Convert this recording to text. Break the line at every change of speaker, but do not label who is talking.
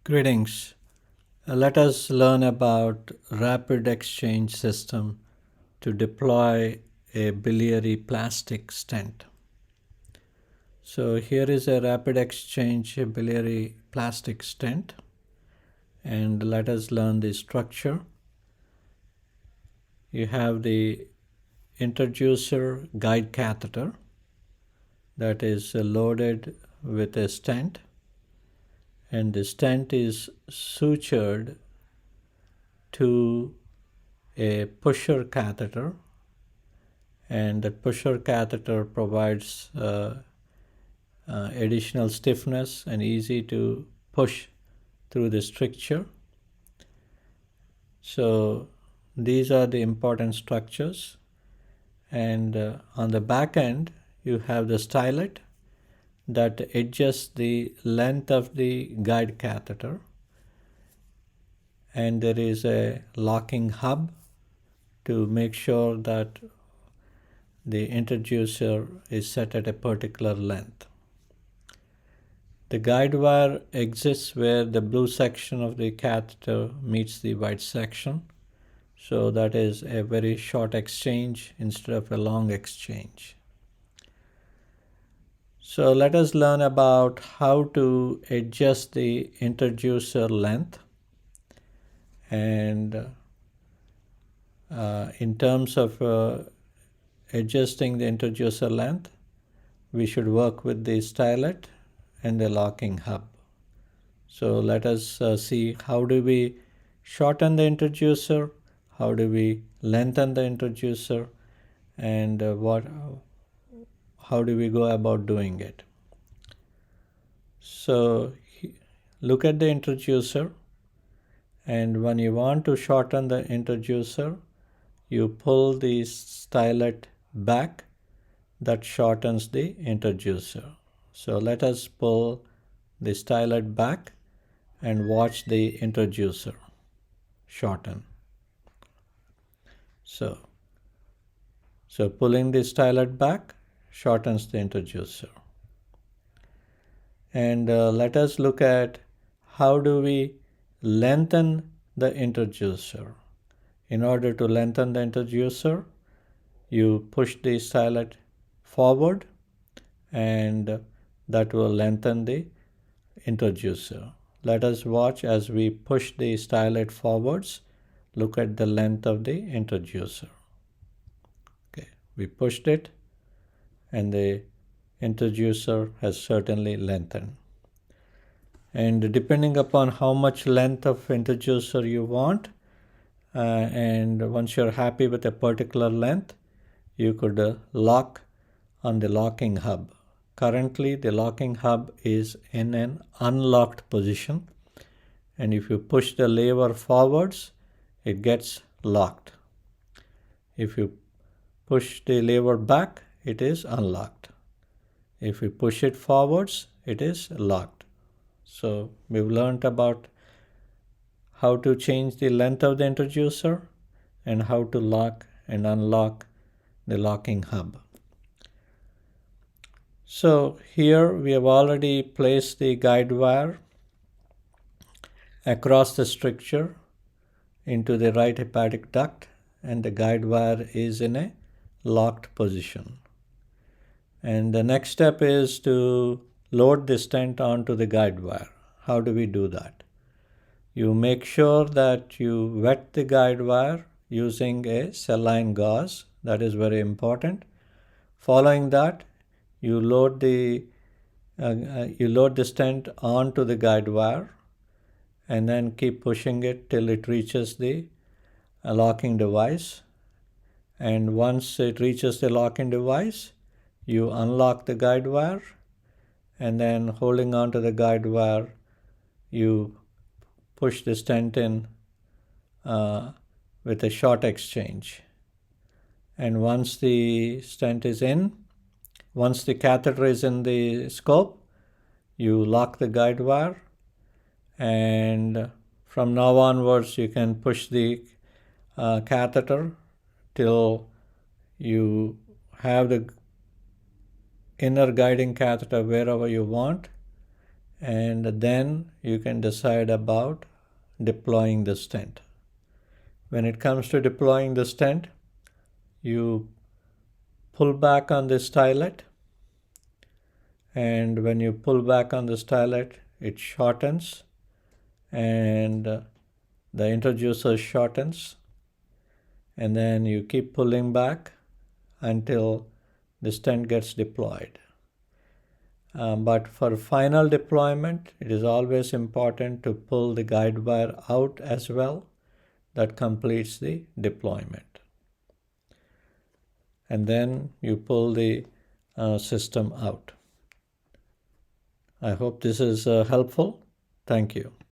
Greetings. Let us learn about rapid exchange system to deploy a biliary plastic stent. So here is a rapid exchange biliary plastic stent, and let us learn the structure. You have the introducer guide catheter that is loaded with a stent, and the stent is sutured to a pusher catheter, and the pusher catheter provides additional stiffness and easy to push through the stricture. So these are the important structures, and on the back end you have the stylet that adjusts the length of the guide catheter, and there is a locking hub to make sure that the introducer is set at a particular length. The guide wire exists where the blue section of the catheter meets the white section, so that is a very short exchange instead of a long exchange. So let us learn about how to adjust the introducer length, and in terms of adjusting the introducer length, we should work with the stylet and the locking hub. So let us see how do we shorten the introducer, how do we lengthen the introducer, and how do we go about doing it. So look at the introducer, and when you want to shorten the introducer, you pull the stylet back. That shortens the introducer. So let us pull the stylet back and watch the introducer shorten. So pulling the stylet back shortens the introducer. And let us look at how do we lengthen the introducer. In order to lengthen the introducer, you push the stylet forward, and that will lengthen the introducer. Let us watch as we push the stylet forwards. Look at the length of the introducer. Okay, we pushed it, and the introducer has certainly lengthened. And depending upon how much length of introducer you want, and once you're happy with a particular length, you could lock on the locking hub. Currently, the locking hub is in an unlocked position, and if you push the lever forwards, it gets locked. If you push the lever back, it is unlocked. If you push it forwards, it is locked. So we've learned about how to change the length of the introducer and how to lock and unlock the locking hub. So here we have already placed the guide wire across the stricture into the right hepatic duct, and the guide wire is in a locked position. And the next step is to load the stent onto the guide wire. How do we do that? You make sure that you wet the guide wire using a saline gauze. That is very important. Following that, you load the stent onto the guide wire, and then keep pushing it till it reaches the locking device. And once it reaches the locking device, you unlock the guide wire, and then holding on to the guide wire, you push the stent in with a short exchange. And once the stent is in, once the catheter is in the scope, you lock the guide wire, and from now onwards you can push the catheter till you have the inner guiding catheter wherever you want, and then you can decide about deploying the stent. When it comes to deploying the stent, you pull back on the stylet, and when you pull back on the stylet, it shortens, and the introducer shortens, and then you keep pulling back until the stent gets deployed. But for final deployment, it is always important to pull the guide wire out as well. That completes the deployment. And then you pull the system out. I hope this is helpful. Thank you.